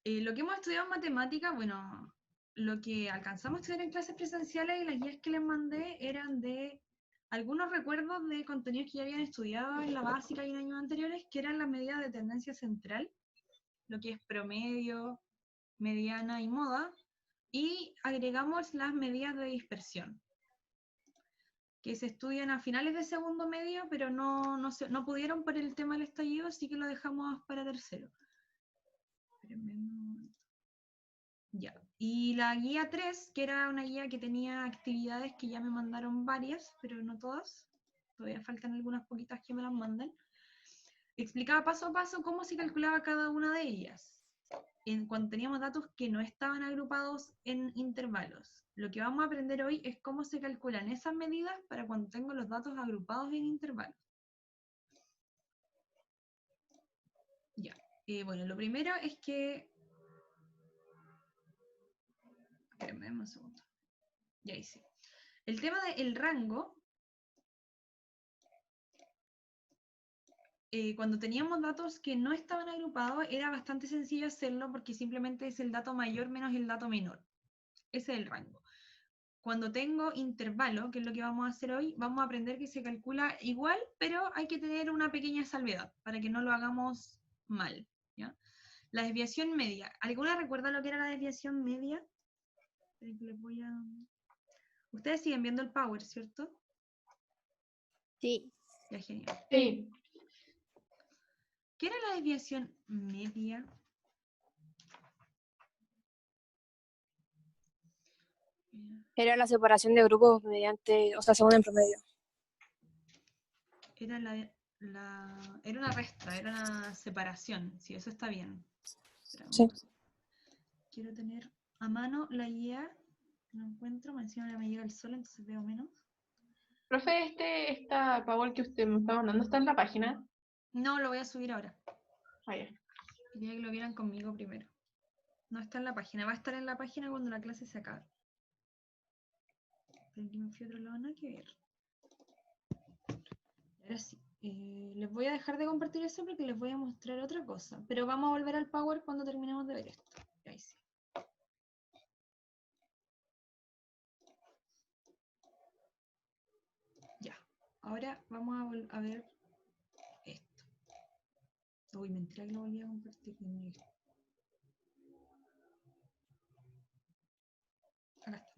Lo que hemos estudiado en matemática, bueno, lo que alcanzamos a estudiar en clases presenciales y las guías que les mandé eran de algunos recuerdos de contenidos que ya habían estudiado en la básica y en años anteriores, que eran las medidas de tendencia central, lo que es promedio, mediana y moda, y agregamos las medidas de dispersión, que se estudian a finales de segundo medio, pero no pudieron por el tema del estallido, así que lo dejamos para tercero. Ya. Y la guía 3, que era una guía que tenía actividades que ya me mandaron varias, pero no todas, todavía faltan algunas poquitas que me las mandan, explicaba paso a paso cómo se calculaba cada una de ellas. Cuando teníamos datos que no estaban agrupados en intervalos. Lo que vamos a aprender hoy es cómo se calculan esas medidas para cuando tengo los datos agrupados en intervalos. Ya. Bueno, lo primero es que... Espérenme un segundo. Ya hice. El tema del rango, cuando teníamos datos que no estaban agrupados, era bastante sencillo hacerlo porque simplemente es el dato mayor menos el dato menor. Ese es el rango. Cuando tengo intervalo, que es lo que vamos a hacer hoy, vamos a aprender que se calcula igual, pero hay que tener una pequeña salvedad para que no lo hagamos mal, ¿ya? La desviación media. ¿Alguna recuerda lo que era la desviación media? Ustedes siguen viendo el Power, ¿cierto? Sí. Ya, genial. Sí. ¿Qué era la desviación media? Era la separación de grupos mediante, o sea, según el promedio. Era era una resta, era una separación. Sí, eso está bien. Sí. Quiero tener a mano la guía. No encuentro, encima ahora me llega el sol, entonces veo menos. Profe, esta Power que usted me está mandando está en la página. No, lo voy a subir ahora. Ah, ya. Quería que lo vieran conmigo primero. No está en la página, va a estar en la página cuando la clase se acabe. Pero aquí me fui a otro lado, nada que ver. Ahora sí, les voy a dejar de compartir eso porque les voy a mostrar otra cosa. Pero vamos a volver al Power cuando terminemos de ver esto. Ahí sí. Ya, ahora vamos a ver esto. Uy, mentira que lo volví a compartir. Acá está.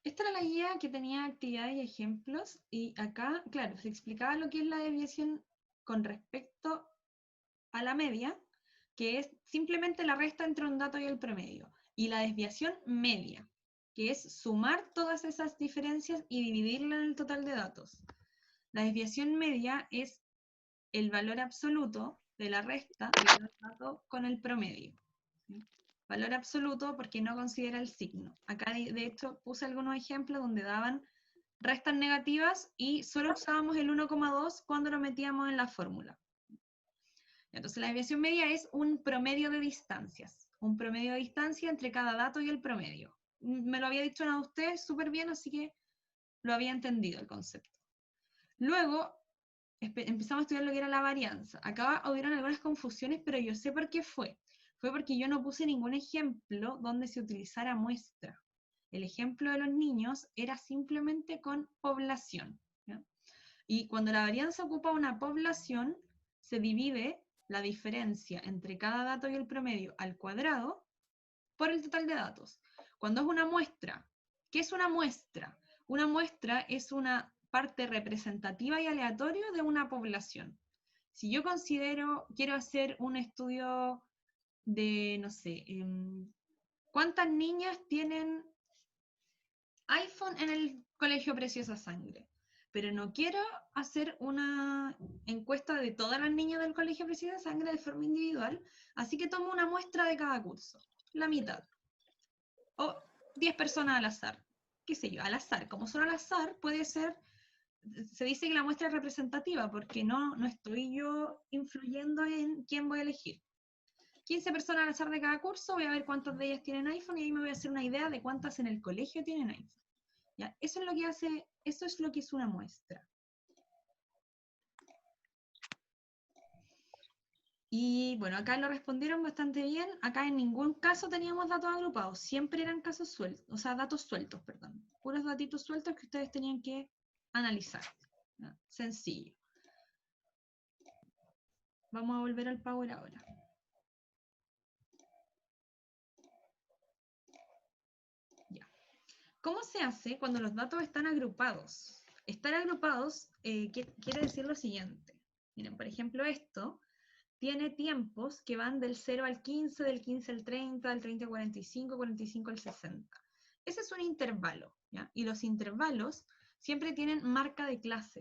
Esta era la guía que tenía actividades y ejemplos, y acá, claro, se explicaba lo que es la desviación con respecto a la media, que es simplemente la resta entre un dato y el promedio, y la desviación media, que es sumar todas esas diferencias y dividirla en el total de datos. La desviación media es el valor absoluto de la resta de los datos con el promedio. ¿Sí? Valor absoluto porque no considera el signo. Acá de hecho puse algunos ejemplos donde daban restas negativas y solo usábamos el 1,2 cuando lo metíamos en la fórmula. Entonces la desviación media es un promedio de distancias, un promedio de distancia entre cada dato y el promedio. Me lo había dicho a ustedes súper bien, así que lo había entendido el concepto. Luego empezamos a estudiar lo que era la varianza. Acá hubieron algunas confusiones, pero yo sé por qué fue. Fue porque yo no puse ningún ejemplo donde se utilizara muestra. El ejemplo de los niños era simplemente con población, ¿ya? Y cuando la varianza ocupa una población, se divide la diferencia entre cada dato y el promedio al cuadrado por el total de datos. Cuando es una muestra, ¿qué es una muestra? Una muestra es una parte representativa y aleatoria de una población. Si yo quiero hacer un estudio de, no sé, ¿cuántas niñas tienen iPhone en el colegio Preciosa Sangre? Pero no quiero hacer una encuesta de todas las niñas del colegio Preciosa Sangre de forma individual, así que tomo una muestra de cada curso, la mitad. O 10 personas al azar, qué sé yo, al azar. Como son al azar, puede ser, se dice que la muestra es representativa, porque no estoy yo influyendo en quién voy a elegir. 15 personas al azar de cada curso, voy a ver cuántas de ellas tienen iPhone y ahí me voy a hacer una idea de cuántas en el colegio tienen iPhone. ¿Ya? Eso es lo que es una muestra. Y bueno, acá lo respondieron bastante bien. Acá en ningún caso teníamos datos agrupados, siempre eran casos sueltos, o sea, datos sueltos, perdón. Puros datitos sueltos que ustedes tenían que analizar. ¿No? Sencillo. Vamos a volver al Power ahora. Ya. ¿Cómo se hace cuando los datos están agrupados? Estar agrupados quiere decir lo siguiente. Miren, por ejemplo, esto tiene tiempos que van del 0 al 15, del 15 al 30, del 30 al 45, 45 al 60. Ese es un intervalo, ¿ya? Y los intervalos siempre tienen marca de clase.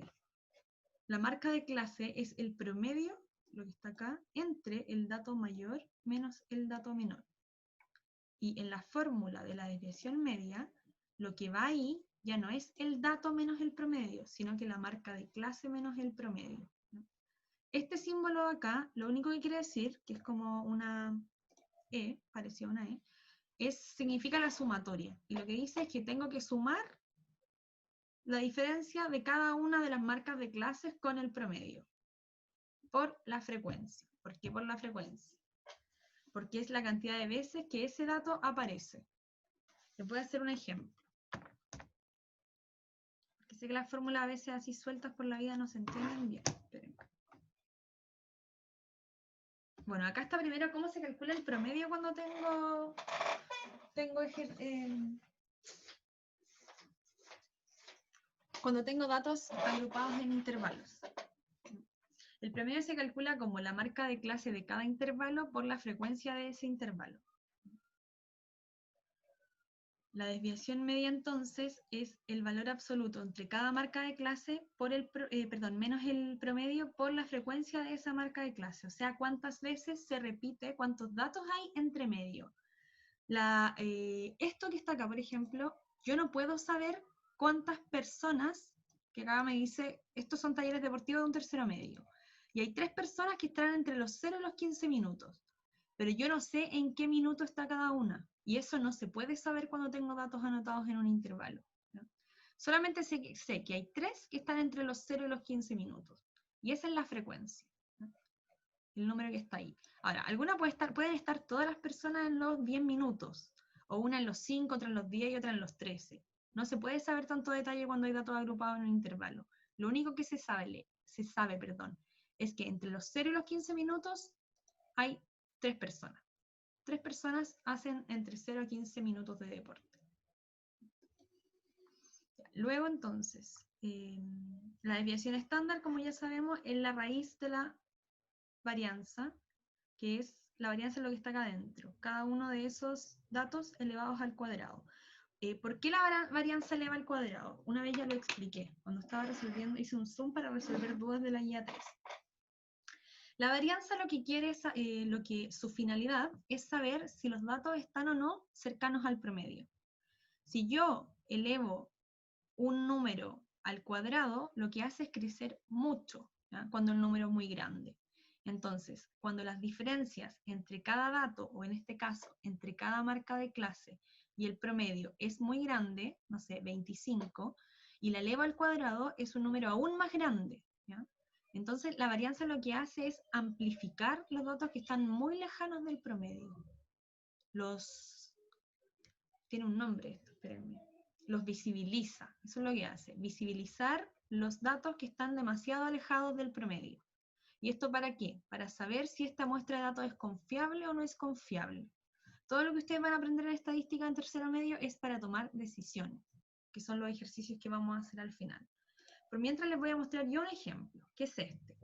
La marca de clase es el promedio, lo que está acá, entre el dato mayor menos el dato menor. Y en la fórmula de la desviación media, lo que va ahí ya no es el dato menos el promedio, sino que la marca de clase menos el promedio. Este símbolo de acá, lo único que quiere decir, que es como una E, parecía una E, significa la sumatoria. Y lo que dice es que tengo que sumar la diferencia de cada una de las marcas de clases con el promedio. Por la frecuencia. ¿Por qué por la frecuencia? Porque es la cantidad de veces que ese dato aparece. Les voy a hacer un ejemplo. Porque sé que las fórmulas a veces así sueltas por la vida no se entienden bien. Esperen. Bueno, acá está primero cómo se calcula el promedio cuando cuando tengo datos agrupados en intervalos. El promedio se calcula como la marca de clase de cada intervalo por la frecuencia de ese intervalo. La desviación media entonces es el valor absoluto entre cada marca de clase por menos el promedio por la frecuencia de esa marca de clase. O sea, cuántas veces se repite, cuántos datos hay entre medio. Esto que está acá, por ejemplo, yo no puedo saber cuántas personas, que acá me dice, estos son talleres deportivos de un tercero medio, y hay 3 personas que están entre los 0 y los 15 minutos, pero yo no sé en qué minuto está cada una, y eso no se puede saber cuando tengo datos anotados en un intervalo, ¿no? Solamente sé que hay 3 que están entre los 0 y los 15 minutos, y esa es la frecuencia, ¿no? El número que está ahí. Ahora, pueden estar todas las personas en los 10 minutos, o una en los 5, otra en los 10 y otra en los 13. No se puede saber tanto detalle cuando hay datos agrupados en un intervalo. Lo único que se sabe, es que entre los 0 y los 15 minutos hay 3 personas. 3 personas hacen entre 0 y 15 minutos de deporte. Luego entonces, la desviación estándar, como ya sabemos, es la raíz de la varianza, que es la varianza de lo que está acá adentro. Cada uno de esos datos elevados al cuadrado. ¿Por qué la varianza eleva al cuadrado? Una vez ya lo expliqué. Cuando estaba resolviendo, hice un zoom para resolver dudas de la guía 3. La varianza lo que quiere es, su finalidad es saber si los datos están o no cercanos al promedio. Si yo elevo un número al cuadrado, lo que hace es crecer mucho, ¿ya? Cuando el número es muy grande. Entonces, cuando las diferencias entre cada dato, o en este caso, entre cada marca de clase y el promedio es muy grande, no sé, 25, y la elevo al cuadrado, es un número aún más grande, ¿ya? Entonces, la varianza lo que hace es amplificar los datos que están muy lejanos del promedio. Tiene un nombre esto, espérenme. Los visibiliza, eso es lo que hace, visibilizar los datos que están demasiado alejados del promedio. ¿Y esto para qué? Para saber si esta muestra de datos es confiable o no es confiable. Todo lo que ustedes van a aprender en estadística en tercero medio es para tomar decisiones, que son los ejercicios que vamos a hacer al final. Por mientras les voy a mostrar yo un ejemplo, que es este.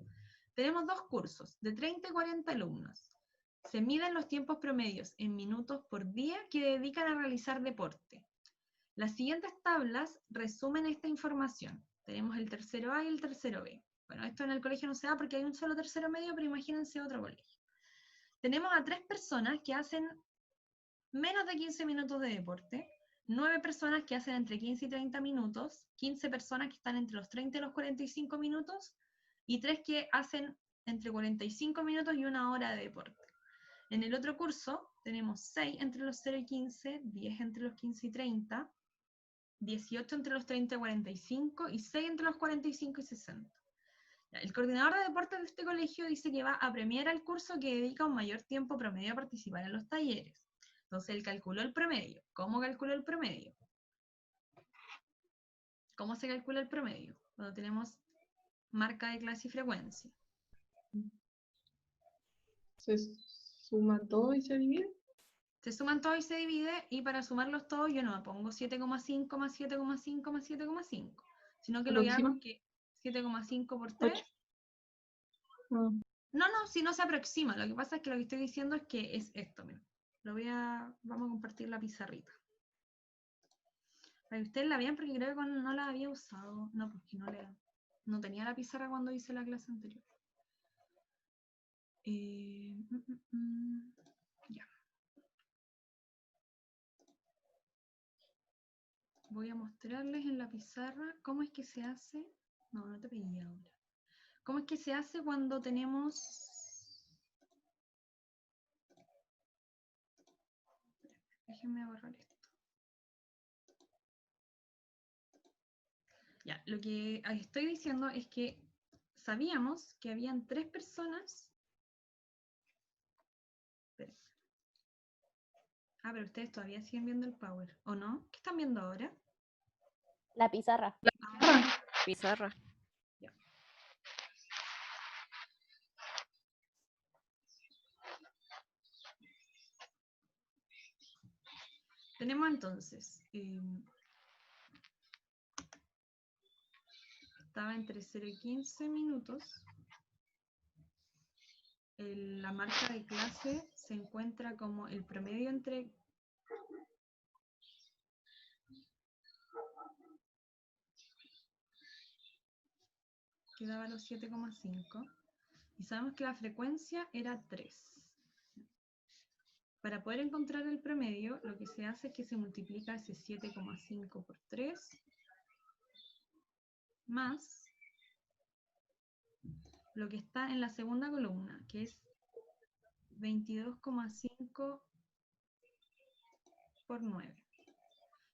Tenemos 2 cursos de 30 y 40 alumnos. Se miden los tiempos promedios en minutos por día que dedican a realizar deporte. Las siguientes tablas resumen esta información. Tenemos el tercero A y el tercero B. Bueno, esto en el colegio no se da porque hay un solo tercero medio, pero imagínense otro colegio. Tenemos a 3 personas que hacen menos de 15 minutos de deporte, 9 personas que hacen entre 15 y 30 minutos, 15 personas que están entre los 30 y los 45 minutos, y 3 que hacen entre 45 minutos y 1 hora de deporte. En el otro curso tenemos 6 entre los 0 y 15, 10 entre los 15 y 30, 18 entre los 30 y 45 y 6 entre los 45 y 60. El coordinador de deportes de este colegio dice que va a premiar al curso que dedica un mayor tiempo promedio a participar en los talleres. Entonces él calculó el promedio. ¿Cómo calculó el promedio? ¿Cómo se calcula el promedio? Cuando tenemos marca de clase y frecuencia. Se suma todo y se divide. Se suman todos y se divide, y para sumarlos todos yo no me pongo 7,5 más 7,5 más 7,5, sino que lo que hago es que 7,5 por 3. 8. Ah. No, si no se aproxima. Lo que pasa es que lo que estoy diciendo es que es esto, mira. Vamos a compartir la pizarrita. Para que ustedes la vean, porque creo que no la había usado. No, porque no tenía la pizarra cuando hice la clase anterior. Ya. Voy a mostrarles en la pizarra cómo es que se hace. No te pedí ahora. ¿Cómo es que se hace cuando tenemos... Déjenme borrar esto. Ya, lo que estoy diciendo es que sabíamos que habían 3 personas. Espera. Pero ustedes todavía siguen viendo el Power, ¿o no? ¿Qué están viendo ahora? La pizarra. Pizarra. Ya. Tenemos entonces, estaba entre 0 y 15 minutos. La marca de clase se encuentra como el promedio entre... que daba los 7,5. Y sabemos que la frecuencia era 3. Para poder encontrar el promedio, lo que se hace es que se multiplica ese 7,5 por 3, más lo que está en la segunda columna, que es 22,5 por 9.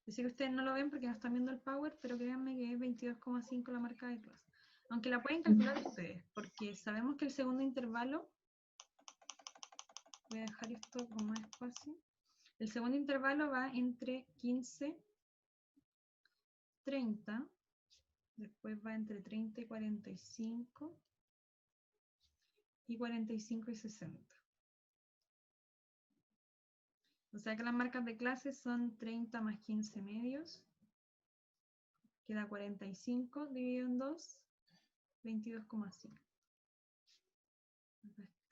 Yo sé que ustedes no lo ven porque no están viendo el Power, pero créanme que es 22,5 la marca de clase. Aunque la pueden calcular ustedes, porque sabemos que el segundo intervalo... Voy a dejar esto con más espacio. El segundo intervalo va entre 15, 30, después va entre 30 y 45, y 45 y 60. O sea que las marcas de clase son 30 más 15 medios, queda 45 dividido en 2, 22,5.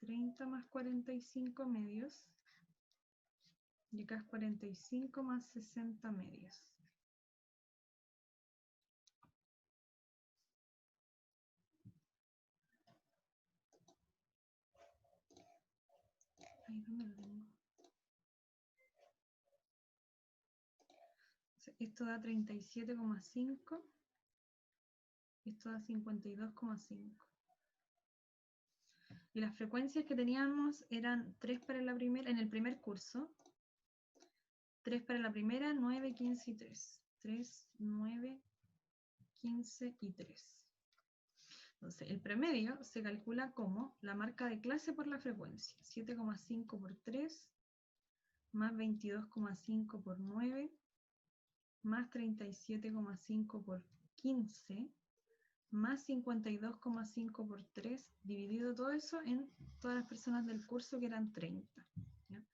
30 más 45 medios, y acá es 45 más 60 medios. Ahí, ¿dónde lo tengo? Esto da 37,5. Esto da 52,5. Y las frecuencias que teníamos eran 3 para la primera, en el primer curso. 3 para la primera, 9, 15 y 3. 3, 9, 15 y 3. Entonces, el promedio se calcula como la marca de clase por la frecuencia. 7,5 por 3, más 22,5 por 9, más 37,5 por 15, más 52,5 por 3, dividido todo eso en todas las personas del curso, que eran 30. ¿Ya?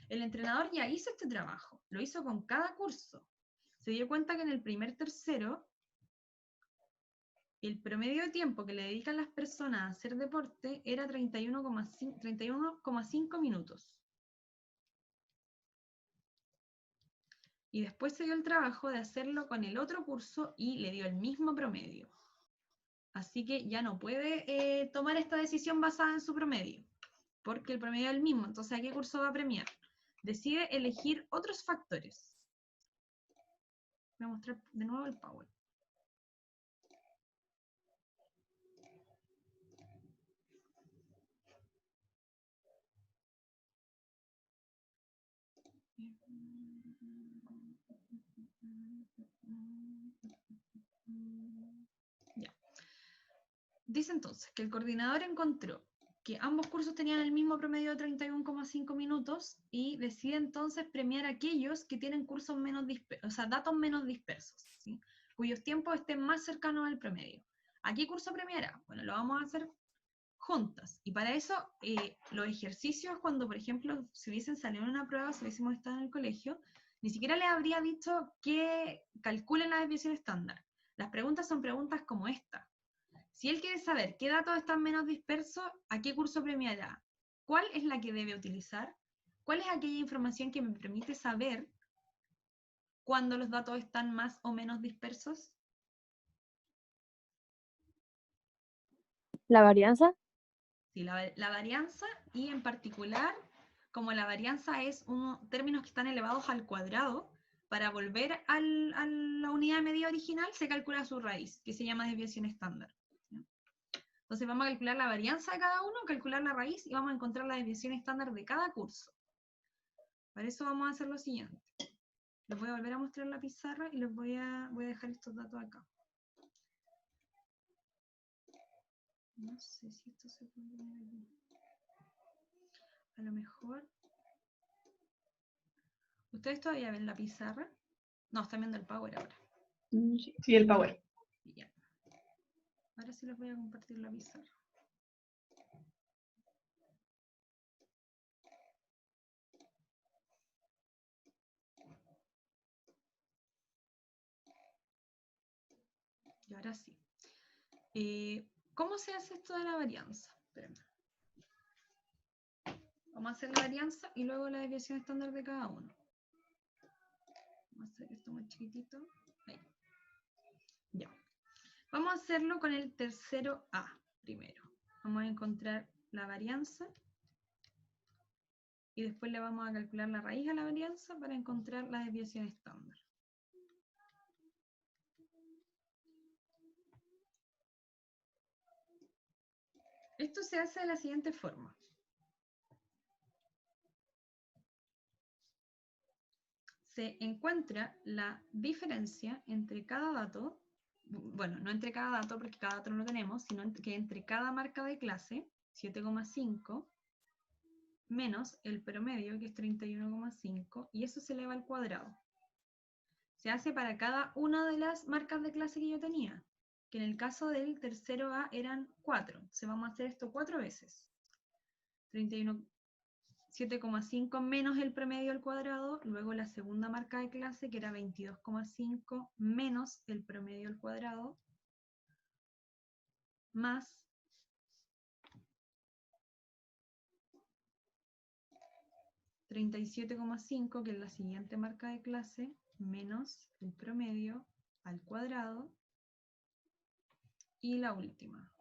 El entrenador ya hizo este trabajo, lo hizo con cada curso. Se dio cuenta que en el primer tercero, el promedio de tiempo que le dedican las personas a hacer deporte era 31,5 minutos. Y después se dio el trabajo de hacerlo con el otro curso y le dio el mismo promedio. Así que ya no puede tomar esta decisión basada en su promedio, porque el promedio es el mismo. Entonces, ¿a qué curso va a premiar? Decide elegir otros factores. Voy a mostrar de nuevo el Power. Ya. Dice entonces que el coordinador encontró que ambos cursos tenían el mismo promedio de 31,5 minutos y decide entonces premiar a aquellos que tienen cursos menos dispersos, o sea, datos menos dispersos, ¿sí? Cuyos tiempos estén más cercanos al promedio. ¿A qué curso premiará? Bueno, lo vamos a hacer juntas. Y para eso, los ejercicios, cuando por ejemplo si hubiesen salido en una prueba, si hubiésemos estado en el colegio, ni siquiera les habría dicho que calculen la desviación estándar. Las preguntas son preguntas como esta. Si él quiere saber qué datos están menos dispersos, ¿a qué curso premiará? ¿Cuál es la que debe utilizar? ¿Cuál es aquella información que me permite saber cuándo los datos están más o menos dispersos? ¿La varianza? Sí, la varianza, y en particular, como la varianza es términos que están elevados al cuadrado, para volver a la unidad de medida original se calcula su raíz, que se llama desviación estándar. Entonces vamos a calcular la varianza de cada uno, calcular la raíz y vamos a encontrar la desviación estándar de cada curso. Para eso vamos a hacer lo siguiente. Les voy a volver a mostrar la pizarra y les voy a dejar estos datos acá. No sé si esto se puede poner aquí. A lo mejor... ¿Ustedes todavía ven la pizarra? No, están viendo el Power ahora. Sí, el Power. Ya. Ahora sí les voy a compartir la pizarra. Y ahora sí. ¿Cómo se hace esto de la varianza? Espérenme. Vamos a hacer la varianza y luego la desviación estándar de cada uno. Vamos a hacer esto más chiquitito. Ahí. Ya. Vamos a hacerlo con el tercero A primero. Vamos a encontrar la varianza y después le vamos a calcular la raíz a la varianza para encontrar la desviación estándar. Esto se hace de la siguiente forma. Se encuentra la diferencia entre cada dato, bueno, no entre cada dato porque cada dato no lo tenemos, sino que entre cada marca de clase, 7,5, menos el promedio, que es 31,5, y eso se eleva al cuadrado. Se hace para cada una de las marcas de clase que yo tenía, que en el caso del tercero A eran 4. Entonces vamos a hacer esto 4 veces. 7,5 menos el promedio al cuadrado, luego la segunda marca de clase, que era 22,5 menos el promedio al cuadrado, más 37,5, que es la siguiente marca de clase, menos el promedio al cuadrado, y la última.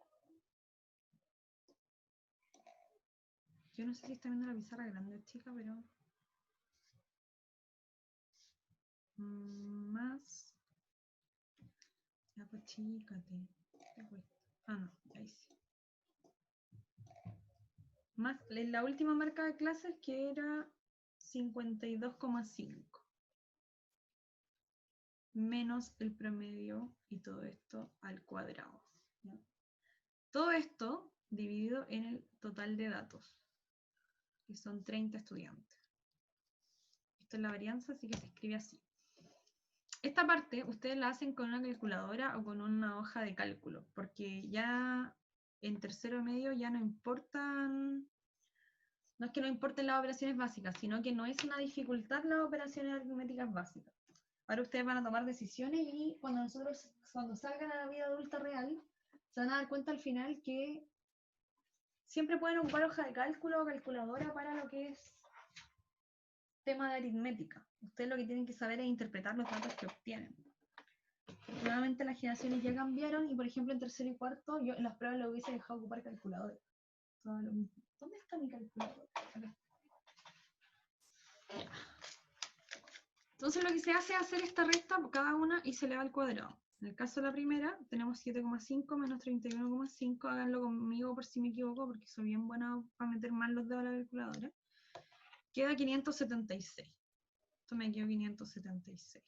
Yo no sé si está viendo la pizarra grande o chica, pero... más... Ya pues chícate. Ah, no, ahí sí. Más la última marca de clases, que era 52,5. Menos el promedio y todo esto al cuadrado, ¿ya? Todo esto dividido en el total de datos, que son 30 estudiantes. Esto es la varianza, así que se escribe así. Esta parte ustedes la hacen con una calculadora o con una hoja de cálculo, porque ya en tercero medio ya no importan, no es que no importen las operaciones básicas, sino que no es una dificultad las operaciones aritméticas básicas. Ahora ustedes van a tomar decisiones y cuando salgan a la vida adulta real, se van a dar cuenta al final que siempre pueden ocupar hoja de cálculo o calculadora para lo que es tema de aritmética. Ustedes lo que tienen que saber es interpretar los datos que obtienen. Nuevamente las generaciones ya cambiaron y, por ejemplo, en tercero y cuarto yo en las pruebas lo hubiese dejado ocupar calculadora. Todo lo mismo. ¿Dónde está mi calculadora? Acá. Ya. Entonces lo que se hace es hacer esta resta por cada una y se eleva al cuadrado. En el caso de la primera, tenemos 7,5 menos 31,5. Háganlo conmigo por si me equivoco, porque soy bien buena para meter mal los dedos a la calculadora. Queda 576. Esto me quedó 576.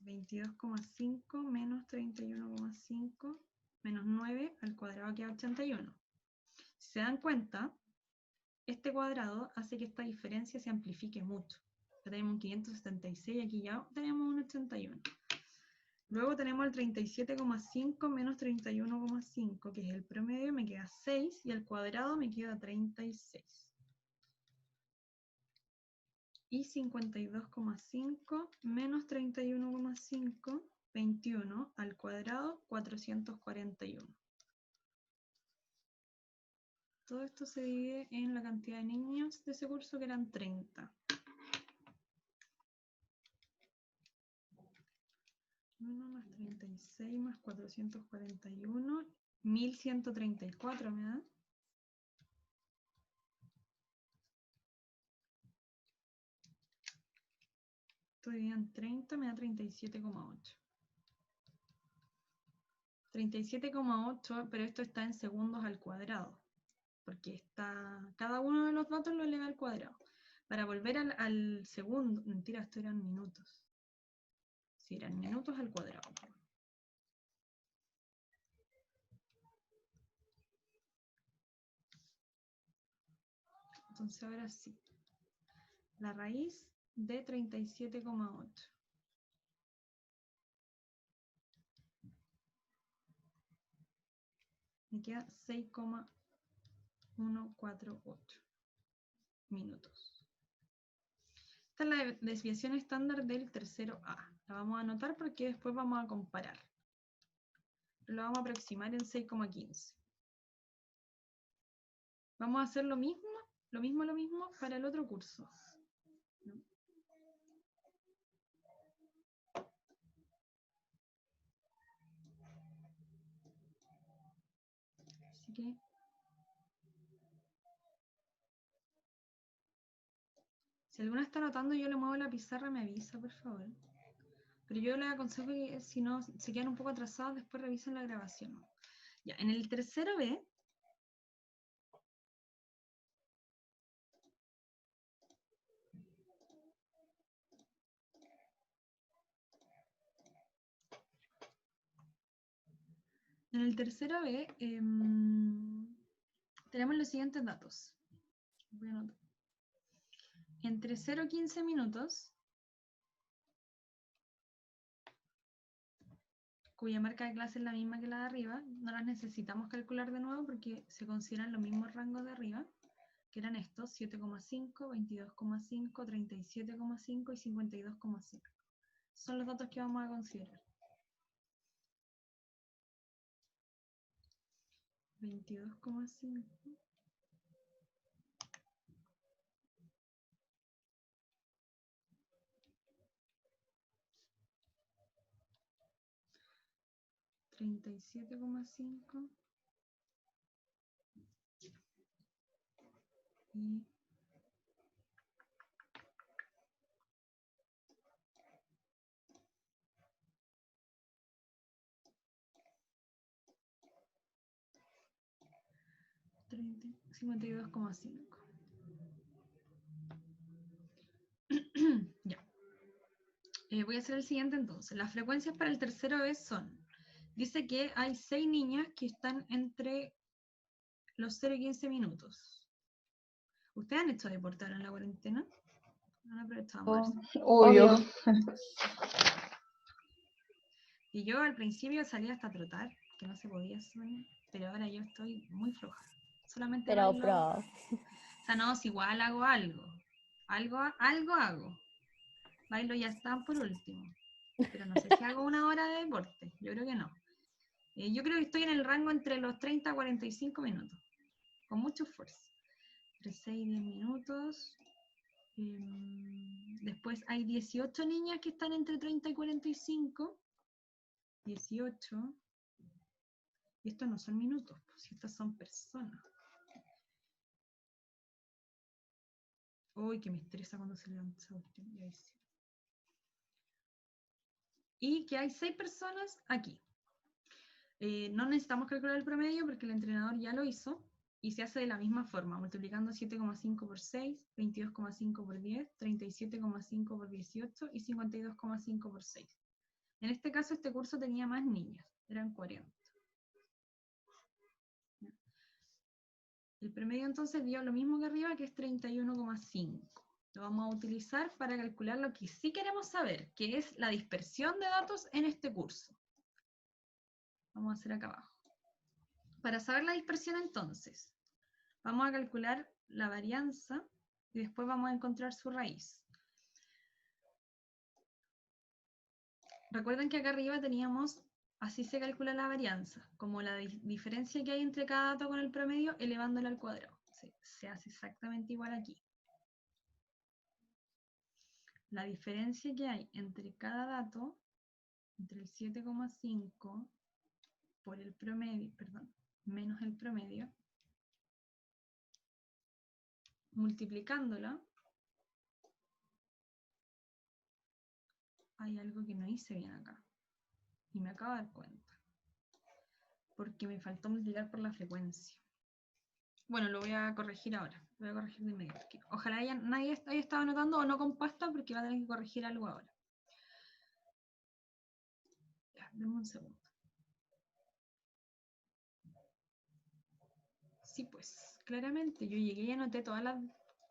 22,5 menos 31,5 menos 9 al cuadrado queda 81. Si se dan cuenta, este cuadrado hace que esta diferencia se amplifique mucho. Ya tenemos un 576, aquí ya tenemos un 81. Luego tenemos el 37,5 menos 31,5, que es el promedio, me queda 6, y al cuadrado me queda 36. Y 52,5 menos 31,5, 21, al cuadrado, 441. Todo esto se divide en la cantidad de niños de ese curso, que eran 30. 1 más 36 más 441, 1134 me da. Esto dividido en 30 me da 37,8. 37,8, pero esto está en segundos al cuadrado, porque está, cada uno de los datos lo eleva al cuadrado. Para volver al segundo, mentira, esto eran minutos. Sí, eran minutos al cuadrado. Entonces ahora sí. La raíz de 37,8. Me queda 6,148 minutos. Esta es la desviación estándar del tercero A. La vamos a anotar porque después vamos a comparar. Lo vamos a aproximar en 6,15. Vamos a hacer lo mismo para el otro curso. Así que si alguna está anotando y yo le muevo la pizarra, me avisa, por favor. Pero yo les aconsejo que si no se quedan un poco atrasados, después revisen la grabación. Ya, en el tercero B, tenemos los siguientes datos. Voy a anotar. Entre 0 y 15 minutos, cuya marca de clase es la misma que la de arriba, no las necesitamos calcular de nuevo porque se consideran los mismos rangos de arriba, que eran estos, 7,5, 22,5, 37,5 y 52,5. Son los datos que vamos a considerar. 22,5. 37,5 y 52,5. Ya. Voy a hacer el siguiente entonces. Las frecuencias para el tercero B son, dice que hay 6 niñas que están entre los 0 y 15 minutos. ¿Ustedes han hecho deporte ahora en la cuarentena? ¿Han aprovechado más? Obvio. Y yo al principio salía hasta a trotar, que no se podía hacer, pero ahora yo estoy muy floja. Solamente Pero bailo. pro. O sea, no, si igual hago algo. Algo hago. Bailo ya está por último. Pero no sé si hago una hora de deporte. Yo creo que no. Yo creo que estoy en el rango entre los 30 a 45 minutos. Con mucho esfuerzo. Entre 6 y 10 minutos. Después hay 18 niñas que están entre 30 y 45. 18. Y estos no son minutos, pues estas son personas. Uy, que me estresa cuando se levanta esa cuestión. Y que hay 6 personas aquí. No necesitamos calcular el promedio porque el entrenador ya lo hizo y se hace de la misma forma, multiplicando 7,5 por 6, 22,5 por 10, 37,5 por 18 y 52,5 por 6. En este caso, este curso tenía más niños, eran 40. El promedio entonces dio lo mismo que arriba, que es 31,5. Lo vamos a utilizar para calcular lo que sí queremos saber, que es la dispersión de datos en este curso. Vamos a hacer acá abajo. Para saber la dispersión entonces, vamos a calcular la varianza y después vamos a encontrar su raíz. Recuerden que acá arriba teníamos, así se calcula la varianza, como la diferencia que hay entre cada dato con el promedio, elevándola al cuadrado. Sí, se hace exactamente igual aquí. La diferencia que hay entre cada dato, entre el 7,5 por el promedio, perdón, menos el promedio, multiplicándola, hay algo que no hice bien acá. Y me acabo de dar cuenta. Porque me faltó multiplicar por la frecuencia. Bueno, lo voy a corregir ahora. Lo voy a corregir de inmediato. Ojalá nadie haya estado anotando o no con pasta porque va a tener que corregir algo ahora. Ya, denme un segundo. Sí, pues, claramente yo llegué y anoté todas las...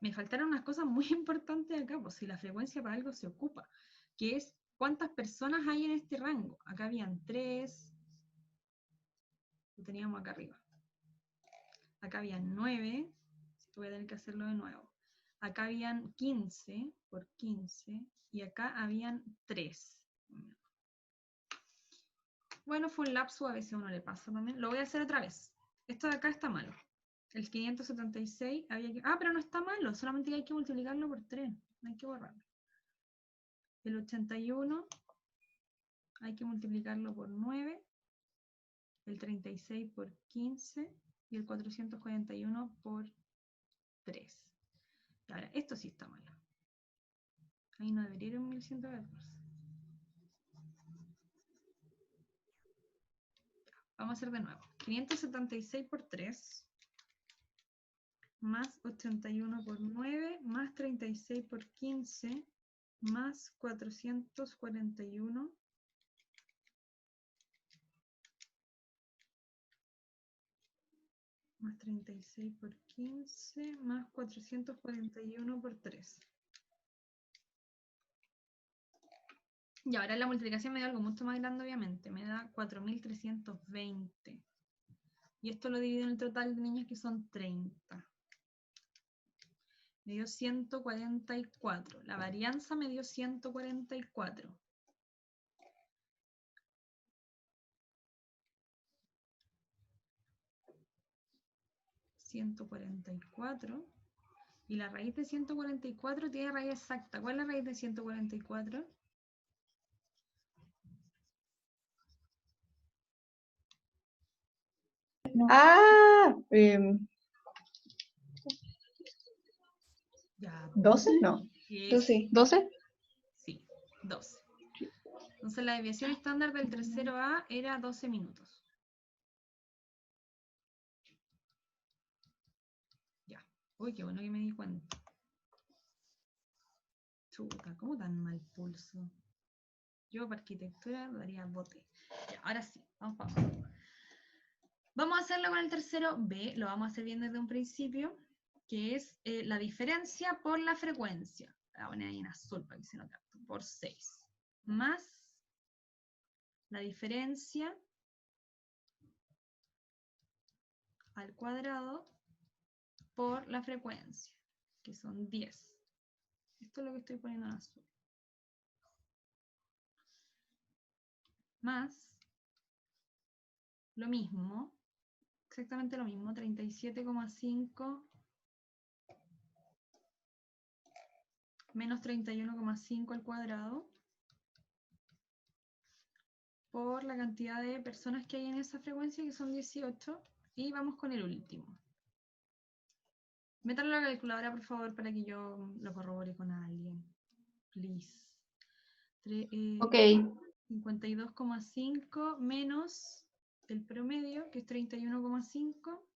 Me faltaron unas cosas muy importantes acá, pues si la frecuencia para algo se ocupa, que es cuántas personas hay en este rango. Acá habían 3, lo teníamos acá arriba. Acá habían 9, voy a tener que hacerlo de nuevo. Acá habían 15 por 15 y acá habían 3. Bueno, fue un lapso, a veces a uno le pasa también. Lo voy a hacer otra vez. Esto de acá está malo. El 576 había que... Ah, pero no está malo, solamente hay que multiplicarlo por 3. No hay que borrarlo. El 81 hay que multiplicarlo por 9. El 36 por 15 y el 441 por 3. Y ahora, esto sí está malo. Ahí no debería ir un 1114. Vamos a hacer de nuevo. 576 por 3, más 81 por 9, más 36 por 15, más 441, más 36 por 15, más 441 por 3. Y ahora la multiplicación me da algo mucho más grande, obviamente. Me da 4.320. Y esto lo divido en el total de niños, que son 30. Me dio 144. La varianza me dio 144. Y la raíz de 144 tiene raíz exacta. ¿Cuál es la raíz de 144? Ah, Ya, 12, no. es- 12. Sí, 12. Entonces la desviación estándar del tercero A era 12 minutos. Ya. Uy, qué bueno que me di cuenta. Chuta, ¿cómo tan mal pulso? Yo para arquitectura daría bote. Ya, ahora sí, vamos para abajo. Vamos a hacerlo con el tercero B, lo vamos a hacer bien desde un principio, que es la diferencia por la frecuencia. La voy a poner ahí en azul para que se note, por 6. Más la diferencia al cuadrado por la frecuencia, que son 10. Esto es lo que estoy poniendo en azul. Más lo mismo, exactamente lo mismo, 37,5 menos 31,5 al cuadrado por la cantidad de personas que hay en esa frecuencia, que son 18, y vamos con el último. Métanlo a la calculadora, por favor, para que yo lo corrobore con alguien. Please. Ok. 52,5 menos el promedio, que es 31,5,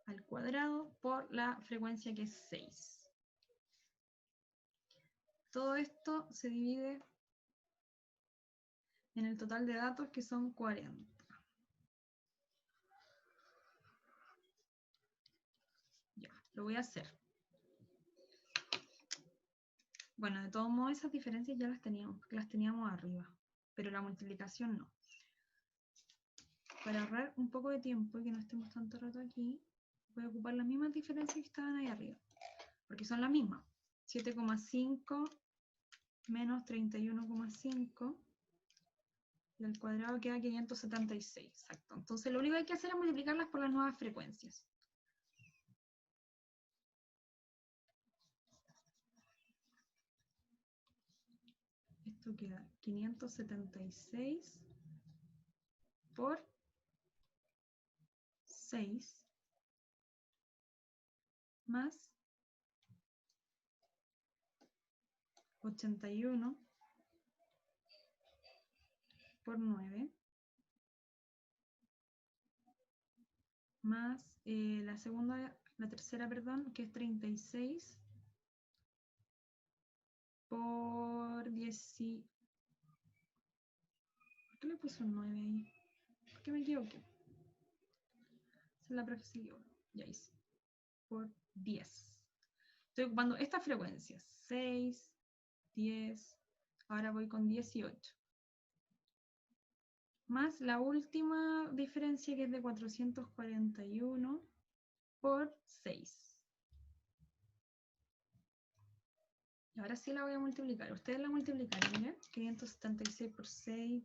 al cuadrado por la frecuencia, que es 6. Todo esto se divide en el total de datos, que son 40. Ya, lo voy a hacer. Bueno, de todos modos esas diferencias ya las teníamos, porque las teníamos arriba, pero la multiplicación no. Para ahorrar un poco de tiempo y que no estemos tanto rato aquí, voy a ocupar las mismas diferencias que estaban ahí arriba, porque son las mismas. 7,5 menos 31,5 y al cuadrado queda 576, exacto. Entonces lo único que hay que hacer es multiplicarlas por las nuevas frecuencias. Esto queda 576 por 6 más 81 por 9 más la tercera, perdón, que es 36 por 10. ¿Por qué le puse un 9 ahí? ¿Por qué me equivoqué? Esa es la profecía. Ya hice. Por 10. Estoy ocupando estas frecuencias. 6, 10. Ahora voy con 18. Más la última diferencia, que es de 441 por 6. Y ahora sí la voy a multiplicar. Ustedes la multiplican, ¿bien? 576 por 6.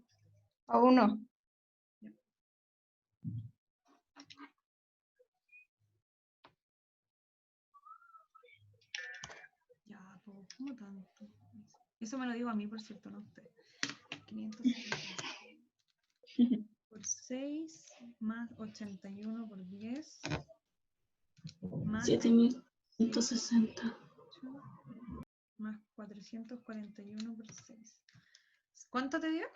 A 1. Ya, pues, ¿cómo tanto? Eso me lo digo a mí, por cierto, no a ustedes. 576 por 6 más 81 por 10 más 7.160. más 441 por 6. ¿Cuánto te dio?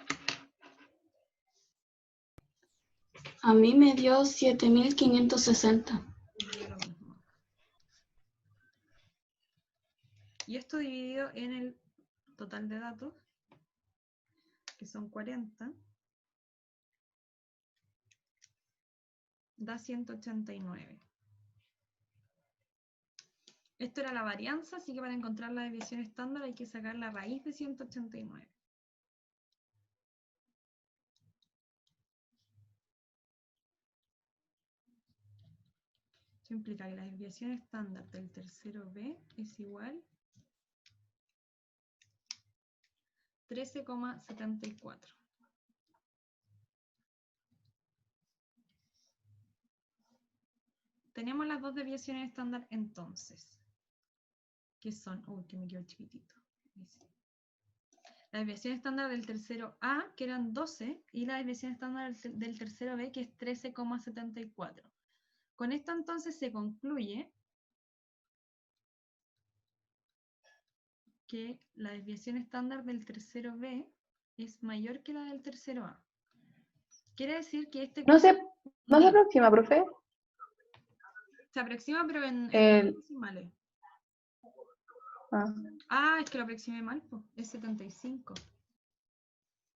A mí me dio 7.560. Me dio lo mismo. Y esto dividido en el total de datos, que son 40, da 189. Esto era la varianza, así que para encontrar la desviación estándar hay que sacar la raíz de 189. Eso implica que la desviación estándar del tercero B es igual a 13,74. Tenemos las dos desviaciones estándar entonces, que son, uy, que me quedó chiquitito. La desviación estándar del tercero A, que eran 12, y la desviación estándar del tercero B, que es 13,74. Con esto entonces se concluye que la desviación estándar del tercero B es mayor que la del tercero A. Quiere decir que este... No se aproxima, profe. Se aproxima, pero en decimales. Es que lo aproximé mal, pues. Es 75.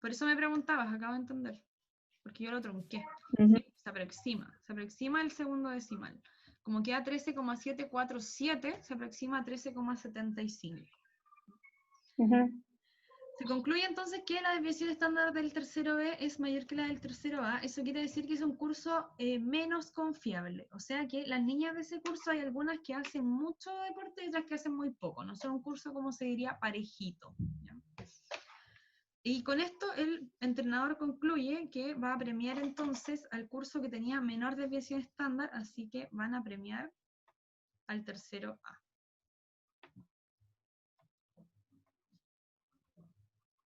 Por eso me preguntabas, acabo de entender. Porque yo lo trunqué. Sí, se aproxima el segundo decimal. Como queda 13,747, se aproxima a 13,75. Se concluye entonces que la desviación estándar del tercero B es mayor que la del tercero A. Eso quiere decir que es un curso menos confiable. O sea que las niñas de ese curso hay algunas que hacen mucho deporte y otras que hacen muy poco. No son un curso, como se diría, parejito, ¿ya? Y con esto el entrenador concluye que va a premiar entonces al curso que tenía menor desviación estándar, así que van a premiar al tercero A.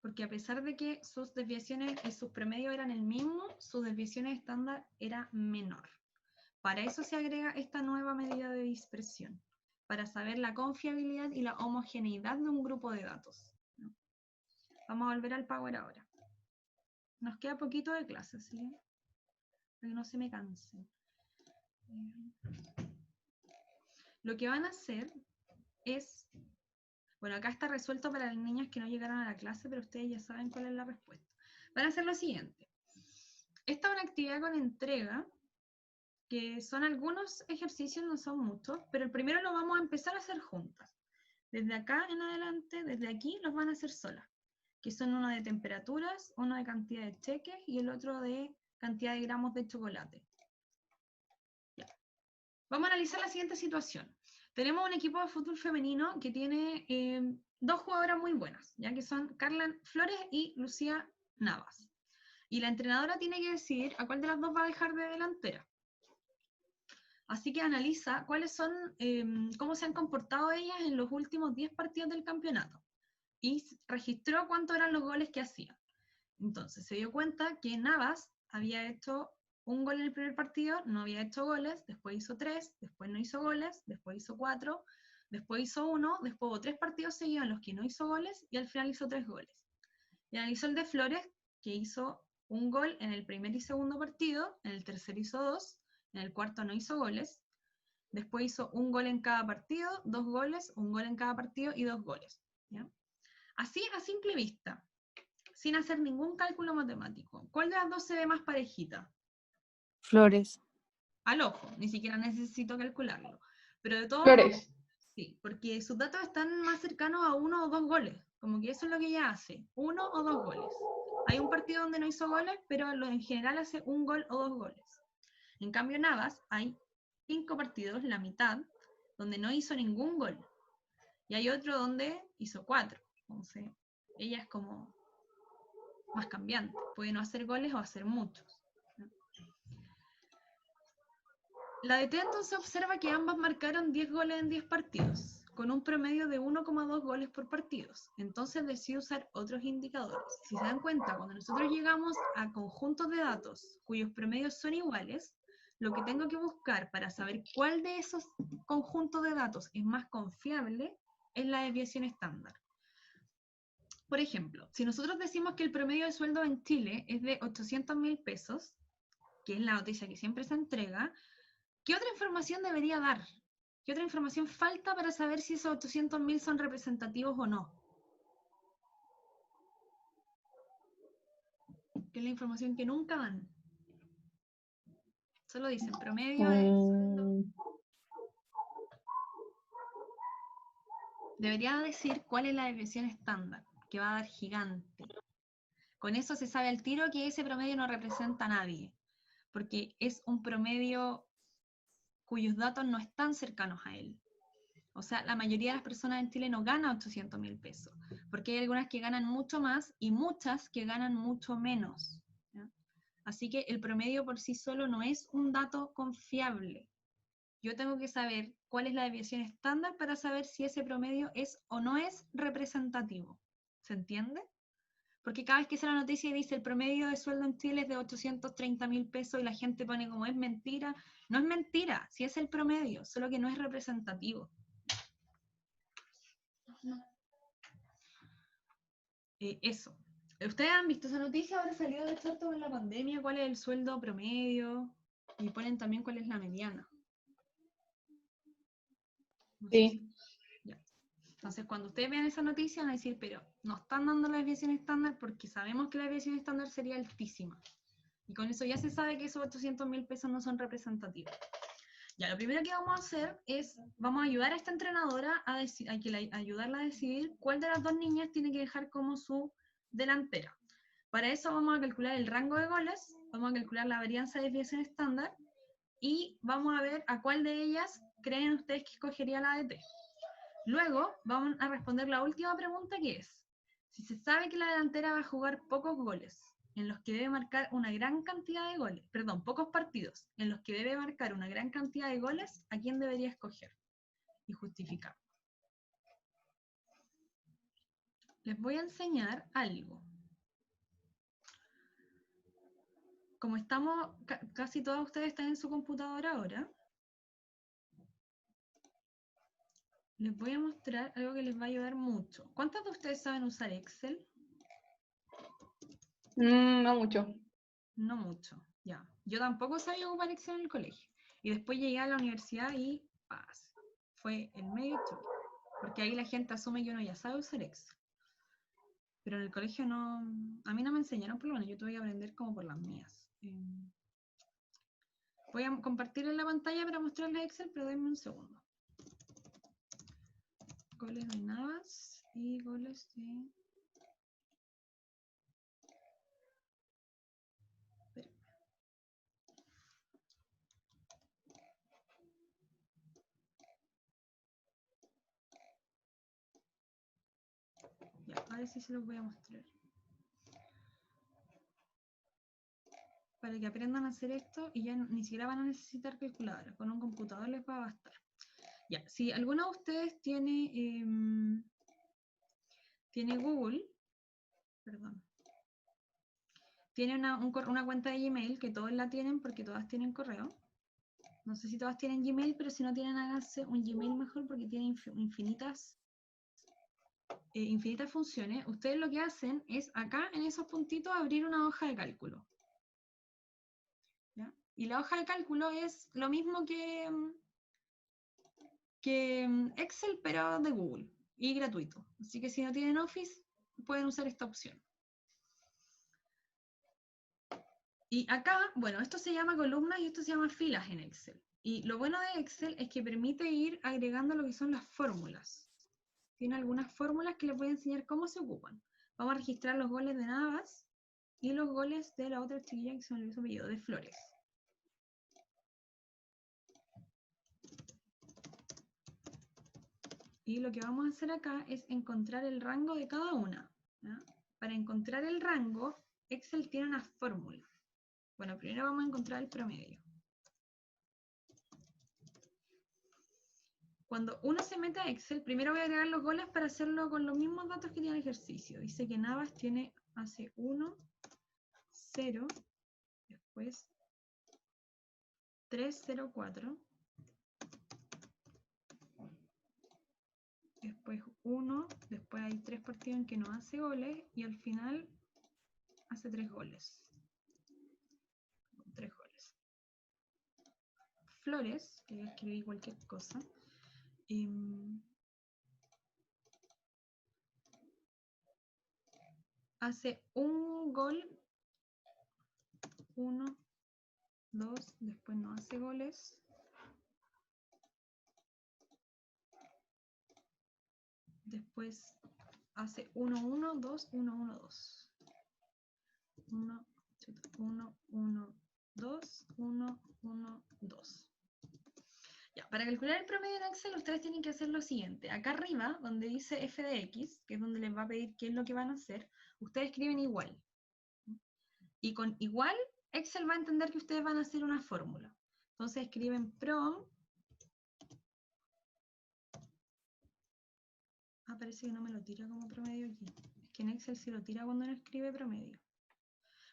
Porque a pesar de que sus desviaciones, sus promedios eran el mismo, sus desviaciones estándar era menor. Para eso se agrega esta nueva medida de dispersión, para saber la confiabilidad y la homogeneidad de un grupo de datos. Vamos a volver al Power ahora. Nos queda poquito de clase, ¿sí? Para que no se me cansen. Lo que van a hacer es... Bueno, acá está resuelto para las niñas que no llegaron a la clase, pero ustedes ya saben cuál es la respuesta. van a hacer lo siguiente. Esta es una actividad con entrega, que son algunos ejercicios, no son muchos, pero el primero lo vamos a empezar a hacer juntas. Desde acá en adelante, desde aquí, los van a hacer solas, que son uno de temperaturas, uno de cantidad de cheques y el otro de cantidad de gramos de chocolate. Ya. Vamos a analizar la siguiente situación. Tenemos un equipo de fútbol femenino que tiene dos jugadoras muy buenas, ya que son Carla Flores y Lucía Navas. Y la entrenadora tiene que decidir a cuál de las dos va a dejar de delantera. Así que analiza cuáles son, cómo se han comportado ellas en los últimos 10 partidos del campeonato. Y registró cuántos eran los goles que hacían. Entonces se dio cuenta que Navas había hecho un gol en el primer partido, no había hecho goles, después hizo 3, después no hizo goles, después hizo 4, después hizo 1, después hubo 3 partidos seguidos en los que no hizo goles y al final hizo 3 goles. Y analizó el de Flores, que hizo un gol en el primer y segundo partido, en el tercero hizo 2, en el cuarto no hizo goles, después hizo un gol en cada partido, 2 goles, un gol en cada partido y 2 goles. ¿Ya? Así, a simple vista, sin hacer ningún cálculo matemático, ¿cuál de las dos se ve más parejita? Flores. Al ojo, ni siquiera necesito calcularlo. Pero de todos Flores. sí, porque sus datos están más cercanos a 1 o 2 goles, como que eso es lo que ella hace, 1 o 2 goles. Hay un partido donde no hizo goles, pero en general hace 1 gol o 2 goles. En cambio, Navas, hay 5 partidos, la mitad, donde no hizo ningún gol. Y hay otro donde hizo 4. Entonces, ella es como más cambiante. Puede no hacer goles o hacer muchos. La DT entonces observa que ambas marcaron 10 goles en 10 partidos, con un promedio de 1,2 goles por partidos. Entonces decide usar otros indicadores. Si se dan cuenta, cuando nosotros llegamos a conjuntos de datos cuyos promedios son iguales, lo que tengo que buscar para saber cuál de esos conjuntos de datos es más confiable es la desviación estándar. Por ejemplo, si nosotros decimos que el promedio de sueldo en Chile es de 800.000 pesos, que es la noticia que siempre se entrega, ¿qué otra información debería dar? ¿Qué otra información falta para saber si esos 800.000 son representativos o no? Que es la información que nunca dan. Solo dicen promedio de sueldo. Debería decir cuál es la desviación estándar, que va a dar gigante. Con eso se sabe al tiro que ese promedio no representa a nadie, porque es un promedio cuyos datos no están cercanos a él. O sea, la mayoría de las personas en Chile no gana 800.000 pesos, porque hay algunas que ganan mucho más y muchas que ganan mucho menos. ¿Ya? Así que el promedio por sí solo no es un dato confiable. Yo tengo que saber cuál es la desviación estándar para saber si ese promedio es o no es representativo. ¿Se entiende? Porque cada vez que sale la noticia y dice el promedio de sueldo en Chile es de 830.000 pesos y la gente pone como es mentira, no es mentira, si es el promedio, solo que no es representativo. Eso. ¿Ustedes han visto esa noticia? Ahora salió de cierto con la pandemia, cuál es el sueldo promedio y ponen también cuál es la mediana. No sé Sí. ya. Entonces, cuando ustedes vean esa noticia van a decir, pero no están dando la desviación estándar porque sabemos que la desviación estándar sería altísima. Y con eso ya se sabe que esos 800.000 pesos no son representativos. Ya, lo primero que vamos a hacer es, vamos a ayudar a esta entrenadora a ayudarla a decidir cuál de las dos niñas tiene que dejar como su delantera. Para eso vamos a calcular el rango de goles, vamos a calcular la varianza de desviación estándar y vamos a ver a cuál de ellas creen ustedes que escogería la DT. Luego vamos a responder la última pregunta, que es, si se sabe que la delantera va a jugar pocos goles, en los que debe marcar una gran cantidad de goles, perdón, pocos partidos, en los que debe marcar una gran cantidad de goles, ¿a quién debería escoger? Y justificar. Les voy a enseñar algo. Como estamos, casi todos ustedes están en su computadora ahora, les voy a mostrar algo que les va a ayudar mucho. ¿Cuántos de ustedes saben usar Excel? No mucho. No mucho, ya. Yo tampoco sabía ocupar Excel en el colegio. Y después llegué a la universidad y paz. Fue el medio choque. Porque ahí la gente asume que uno ya sabe usar Excel. Pero en el colegio no, a mí no me enseñaron, por lo menos yo tuve que aprender como por las mías. Voy a compartir en la pantalla para mostrarles Excel, pero denme un segundo. Goles de Navas y goles de... Ya, ahora sí se los voy a mostrar. Para que aprendan a hacer esto y ya ni siquiera van a necesitar calculadora. Con un computador les va a bastar. Ya, si alguno de ustedes tiene Google, perdón, tiene una cuenta de Gmail, que todos la tienen porque todas tienen correo. No sé si todas tienen Gmail, pero si no tienen, háganse un Gmail mejor porque tiene infinitas funciones. Ustedes lo que hacen es acá en esos puntitos abrir una hoja de cálculo. ¿Ya? Y la hoja de cálculo es lo mismo que Excel, pero de Google y gratuito. Así que si no tienen Office, pueden usar esta opción. Y acá, bueno, esto se llama columnas y esto se llama filas en Excel. Y lo bueno de Excel es que permite ir agregando lo que son las fórmulas. Tiene algunas fórmulas que les voy a enseñar cómo se ocupan. Vamos a registrar los goles de Navas y los goles de la otra chiquilla que se me olvidó su apellido, de Flores. Y lo que vamos a hacer acá es encontrar el rango de cada una, ¿ya? Para encontrar el rango, Excel tiene una fórmula. Bueno, primero vamos a encontrar el promedio. Cuando uno se mete a Excel, primero voy a agregar los goles para hacerlo con los mismos datos que tiene el ejercicio. Dice que Navas hace 1, 0, después 3, 0, 4, después 1, después hay 3 partidos en que no hace goles y al final hace 3 goles. 3 goles. Flores, que voy a escribir cualquier cosa. Hace un gol, 1, 2, después no hace goles. Después hace 1, 1, 2, 1, 1, 2. 1, 1, 1, 2, 1, 1, 2. Ya, para calcular el promedio en Excel, ustedes tienen que hacer lo siguiente. Acá arriba, donde dice f de x, que es donde les va a pedir qué es lo que van a hacer, ustedes escriben igual. Y con igual, Excel va a entender que ustedes van a hacer una fórmula. Entonces escriben prom. Ah, parece que no me lo tira como promedio aquí. Es que en Excel sí lo tira cuando no escribe promedio.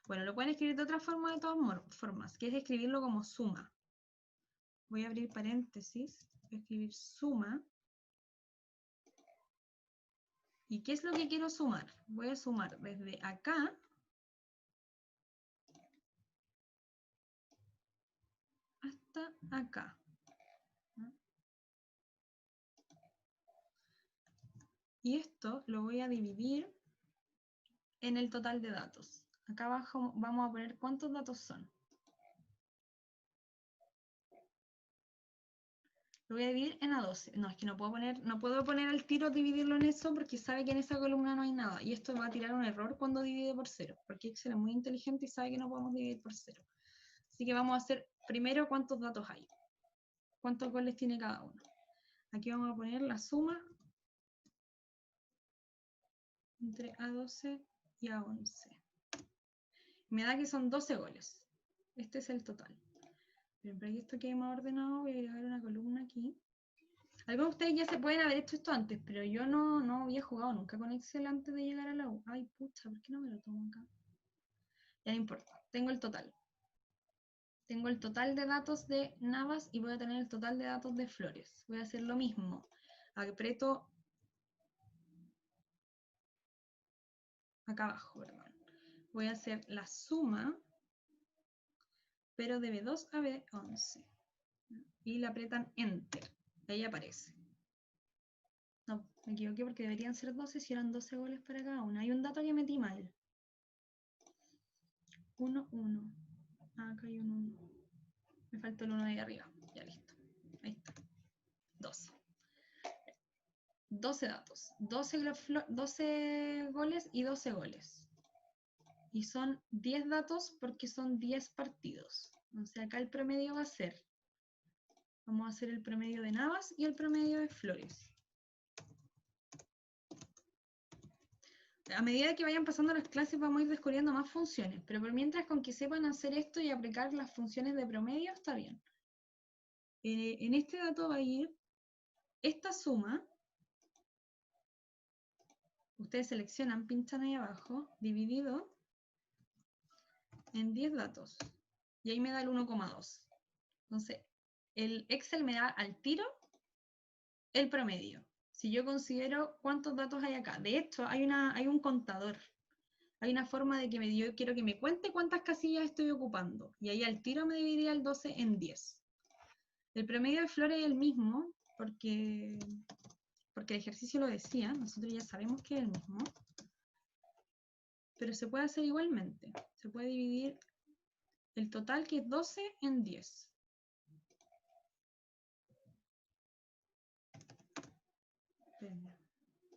Bueno, lo pueden escribir de otra forma, de todas formas, que es escribirlo como suma. Voy a abrir paréntesis, voy a escribir suma. ¿Y qué es lo que quiero sumar? Voy a sumar desde acá hasta acá. Y esto lo voy a dividir en el total de datos. Acá abajo vamos a poner cuántos datos son. Lo voy a dividir en A12. No, es que no puedo poner al tiro dividirlo en eso porque sabe que en esa columna no hay nada. Y esto va a tirar un error cuando divide por 0. Porque Excel es muy inteligente y sabe que no podemos dividir por 0. Así que vamos a hacer primero cuántos datos hay. Cuántos goles tiene cada uno. Aquí vamos a poner la suma entre A12 y A11. Me da que son 12 goles. Este es el total. Pero para que esto quede más ordenado, voy a agregar una columna aquí. Algunos de ustedes ya se pueden haber hecho esto antes, pero yo no había jugado nunca con Excel antes de llegar a la U. Ay, pucha, ¿por qué no me lo tomo acá? Ya no importa, tengo el total. Tengo el total de datos de Navas y voy a tener el total de datos de Flores. Voy a hacer lo mismo. Aprieto acá abajo, perdón. Voy a hacer la suma, pero de B2 a B11. Y le aprietan Enter. Ahí aparece. No, me equivoqué porque deberían ser 12 si eran 12 goles para cada una. Hay un dato que metí mal. 1, 1. Ah, acá hay un 1. Me falta el 1 de ahí arriba. Ya listo. Ahí está. 12. 12 datos. 12 goles y 12 goles. Y son 10 datos porque son 10 partidos. Entonces acá el promedio va a ser, vamos a hacer el promedio de Navas y el promedio de Flores. A medida que vayan pasando las clases vamos a ir descubriendo más funciones, pero por mientras con que sepan hacer esto y aplicar las funciones de promedio está bien. En este dato va a ir esta suma, ustedes seleccionan, pinchan ahí abajo, dividido en 10 datos. Y ahí me da el 1,2. Entonces, el Excel me da al tiro el promedio. Si yo considero cuántos datos hay acá. De hecho, hay un contador. Hay una forma de que yo quiero que me cuente cuántas casillas estoy ocupando. Y ahí al tiro me dividiría el 12 en 10. El promedio de Flores es el mismo, porque el ejercicio lo decía. Nosotros ya sabemos que es el mismo. Pero se puede hacer igualmente. Se puede dividir el total, que es 12, en 10.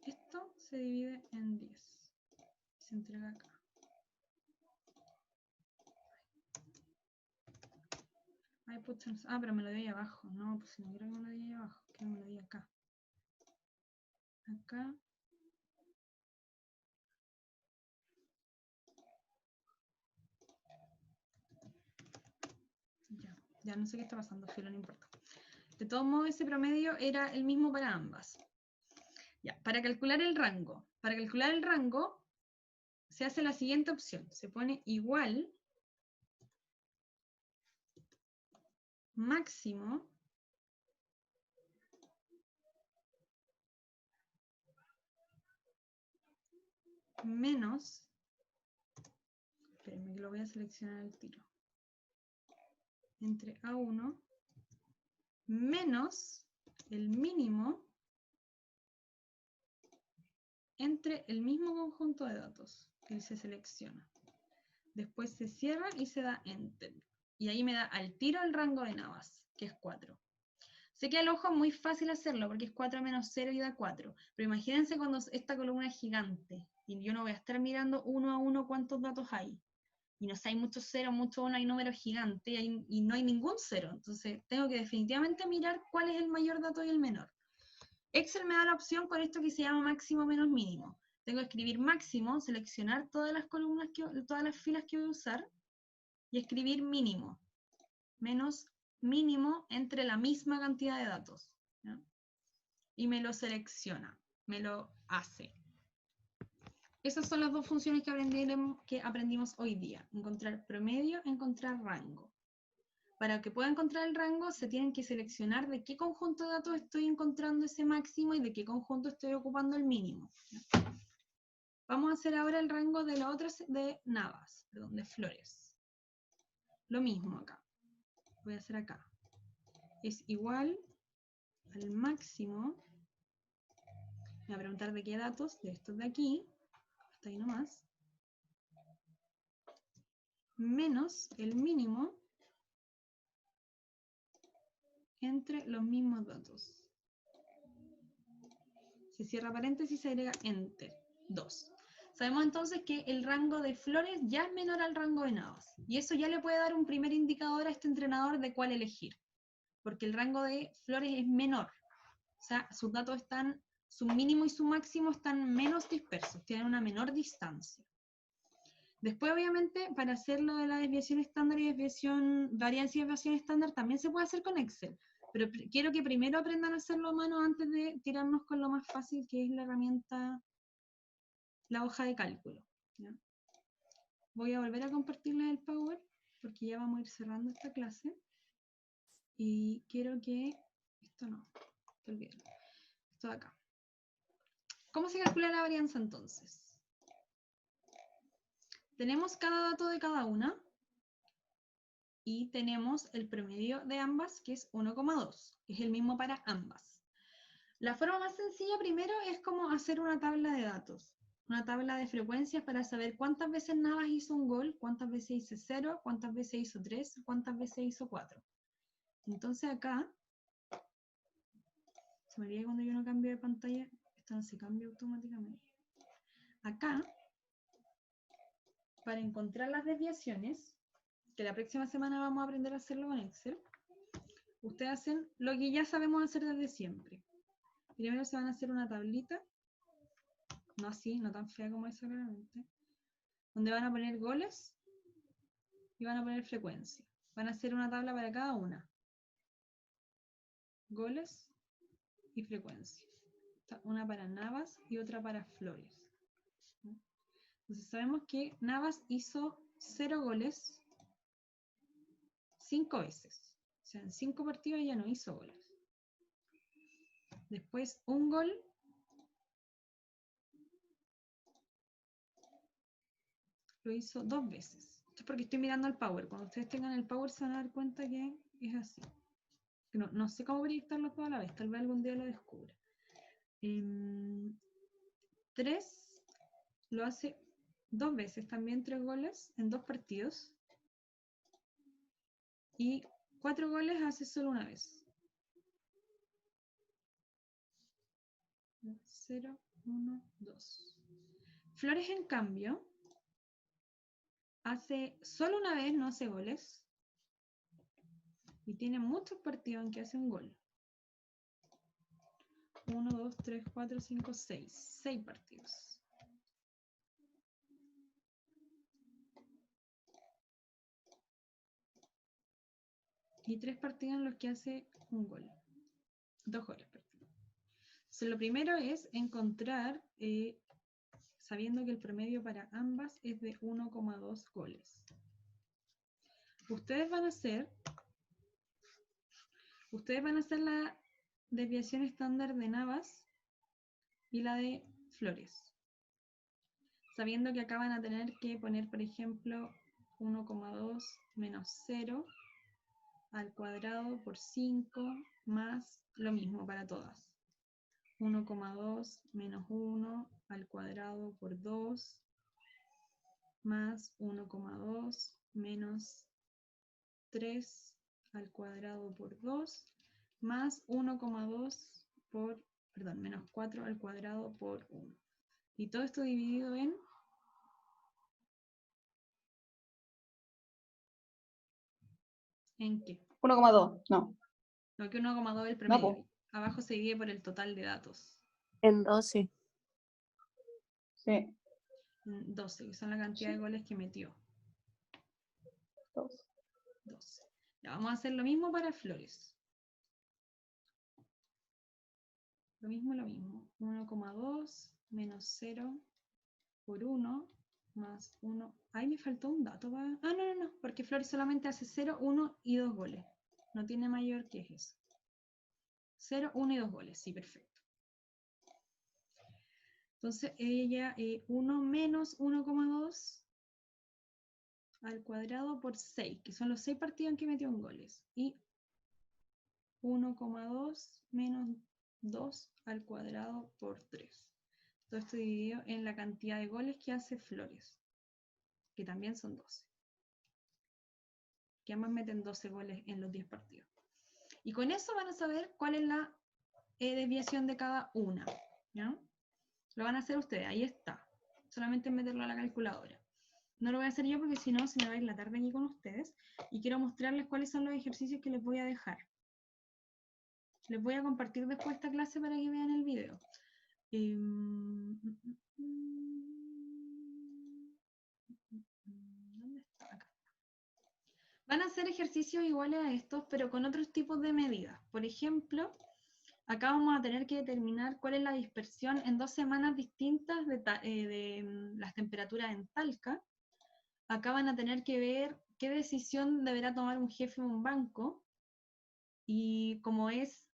Esto se divide en 10. Se entrega acá. Ay, pucha, ah, pero me lo di ahí abajo. No, pues si no quiero que me lo di ahí abajo, que me lo di acá. Acá. Ya no sé qué está pasando, filo, no importa. De todos modos, ese promedio era el mismo para ambas. Ya, para calcular el rango. Para calcular el rango, se hace la siguiente opción. Se pone igual máximo menos, espérenme que lo voy a seleccionar al tiro, entre A1 menos el mínimo entre el mismo conjunto de datos que se selecciona. Después se cierra y se da Enter. Y ahí me da al tiro el rango de Navas, que es 4. Sé que al ojo es muy fácil hacerlo, porque es 4 menos 0 y da 4. Pero imagínense cuando esta columna es gigante, y yo no voy a estar mirando uno a uno cuántos datos hay. Y no sé, hay muchos 0, mucho 1, hay números gigantes, y no hay ningún 0. Entonces tengo que definitivamente mirar cuál es el mayor dato y el menor. Excel me da la opción con esto que se llama máximo menos mínimo. Tengo que escribir máximo, seleccionar todas las columnas, todas las filas que voy a usar, y escribir mínimo. Menos mínimo entre la misma cantidad de datos. ¿Ya? Y me lo selecciona, me lo hace. Esas son las dos funciones que aprendimos hoy día. Encontrar promedio, encontrar rango. Para que pueda encontrar el rango, se tienen que seleccionar de qué conjunto de datos estoy encontrando ese máximo y de qué conjunto estoy ocupando el mínimo. Vamos a hacer ahora el rango de la otra, de Navas, perdón, de Flores. Lo mismo acá. Voy a hacer acá. Es igual al máximo. Me voy a preguntar de qué datos, de estos de aquí, hasta ahí nomás, menos el mínimo entre los mismos datos. Se cierra paréntesis y se agrega Enter. 2. Sabemos entonces que el rango de Flores ya es menor al rango de Navas. Y eso ya le puede dar un primer indicador a este entrenador de cuál elegir. Porque el rango de Flores es menor. O sea, sus datos están, su mínimo y su máximo están menos dispersos, tienen una menor distancia. Después, obviamente, para hacer lo de la desviación estándar y variancia y desviación estándar, también se puede hacer con Excel. Pero quiero que primero aprendan a hacerlo a mano antes de tirarnos con lo más fácil, que es la herramienta, la hoja de cálculo. ¿Ya? Voy a volver a compartirles el Power, porque ya vamos a ir cerrando esta clase. Y quiero que, esto no, te olvides. Esto de acá. ¿Cómo se calcula la varianza entonces? Tenemos cada dato de cada una y tenemos el promedio de ambas, que es 1,2, que es el mismo para ambas. La forma más sencilla primero es como hacer una tabla de datos, una tabla de frecuencias para saber cuántas veces Navas hizo un gol, cuántas veces hizo 0, cuántas veces hizo 3, cuántas veces hizo 4. Entonces acá, se me olvida cuando yo no cambio de pantalla, esto no se cambia automáticamente. Acá, para encontrar las desviaciones, que la próxima semana vamos a aprender a hacerlo con Excel, ustedes hacen lo que ya sabemos hacer desde siempre. Primero se van a hacer una tablita, no así, no tan fea como esa claramente, donde van a poner goles y van a poner frecuencia. Van a hacer una tabla para cada una. Goles y frecuencia. Una para Navas y otra para Flores. Entonces sabemos que Navas hizo 0 goles 5 veces. O sea, en 5 partidos ya no hizo goles. Después, un gol lo hizo 2 veces. Esto es porque estoy mirando el Power. Cuando ustedes tengan el Power se van a dar cuenta que es así. No sé cómo proyectarlo toda la vez. Tal vez algún día lo descubra. 3 lo hace 2 veces. También 3 goles en 2 partidos. Y 4 goles hace solo una vez. 0, 1, 2. Flores, en cambio, hace solo una vez, no hace goles. Y tiene muchos partidos en que hace un gol. 1, 2, 3, 4, 5, 6. 6 partidos. Y 3 partidos en los que hace un gol. 2 goles, perdón. Entonces, lo primero es encontrar, sabiendo que el promedio para ambas es de 1,2 goles. Ustedes van a hacer la desviación estándar de Navas y la de Flores. Sabiendo que acá van a tener que poner, por ejemplo, 1,2 menos 0 al cuadrado por 5 más lo mismo para todas. 1,2 menos 1 al cuadrado por 2 más 1,2 menos 3 al cuadrado por 2 más 1,2 por, perdón, menos 4 al cuadrado por 1. Y todo esto dividido en... ¿En qué? 1,2, no. No, que 1,2 es el No, promedio. po. Abajo se divide por el total de datos. En 12. Sí. 12, que son la cantidad de goles que metió. 2. 12. Ya, vamos a hacer lo mismo para Flores. Lo mismo. 1,2 menos 0 por 1 más 1. Ahí me faltó un dato. Ah, no, porque Flores solamente hace 0, 1 y 2 goles. No tiene mayor que eso. 0, 1 y 2 goles. Sí, perfecto. Entonces ella 1 menos 1,2 al cuadrado por 6, que son los 6 partidos en que metió en goles. Y 1,2 menos 2 al cuadrado por 3. Todo esto dividido en la cantidad de goles que hace Flores, que también son 12. Que ambas meten 12 goles en los 10 partidos. Y con eso van a saber cuál es la desviación de cada una. ¿Ya? Lo van a hacer ustedes, ahí está. Solamente meterlo a la calculadora. No lo voy a hacer yo porque si no se me va a ir la tarde aquí con ustedes. Y quiero mostrarles cuáles son los ejercicios que les voy a dejar. Les voy a compartir después esta clase para que vean el video. ¿Dónde está? Acá. Van a hacer ejercicios iguales a estos, pero con otros tipos de medidas. Por ejemplo, acá vamos a tener que determinar cuál es la dispersión en 2 semanas distintas de las temperaturas en Talca. Acá van a tener que ver qué decisión deberá tomar un jefe de un banco. Y como es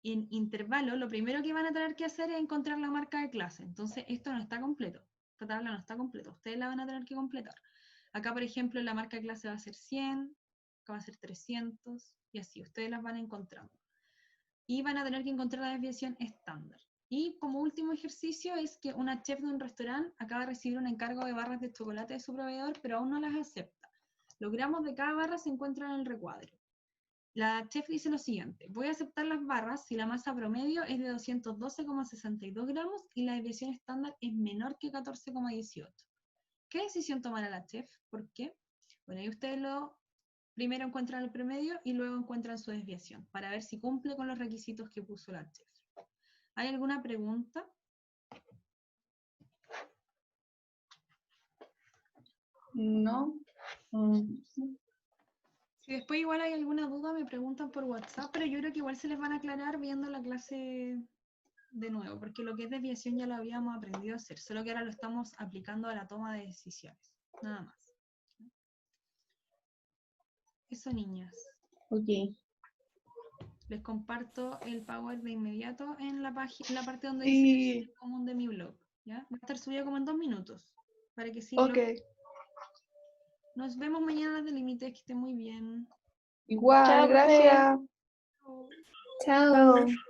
en intervalo, lo primero que van a tener que hacer es encontrar la marca de clase. Entonces, esto no está completo. Esta tabla no está completa. Ustedes la van a tener que completar. Acá, por ejemplo, la marca de clase va a ser 100, acá va a ser 300, y así. Ustedes las van encontrando. y van a tener que encontrar la desviación estándar. Y como último ejercicio es que una chef de un restaurante acaba de recibir un encargo de barras de chocolate de su proveedor, pero aún no las acepta. Los gramos de cada barra se encuentran en el recuadro. La chef dice lo siguiente: voy a aceptar las barras si la masa promedio es de 212,62 gramos y la desviación estándar es menor que 14,18. ¿Qué decisión tomará la chef? ¿Por qué? Bueno, ahí ustedes primero encuentran el promedio y luego encuentran su desviación para ver si cumple con los requisitos que puso la chef. ¿Hay alguna pregunta? No. Si después igual hay alguna duda me preguntan por WhatsApp, pero yo creo que igual se les van a aclarar viendo la clase de nuevo, porque lo que es desviación ya lo habíamos aprendido a hacer, solo que ahora lo estamos aplicando a la toma de decisiones, nada más. Eso, niñas. Ok. Les comparto el Power de inmediato en la página, en la parte donde Sí. dice el común de mi blog, ¿ya? Va a estar subido como en 2 minutos, para que sí Ok. Nos vemos mañana de límite, que esté muy bien. Igual, Chao, profe. gracias. Chao. Chao.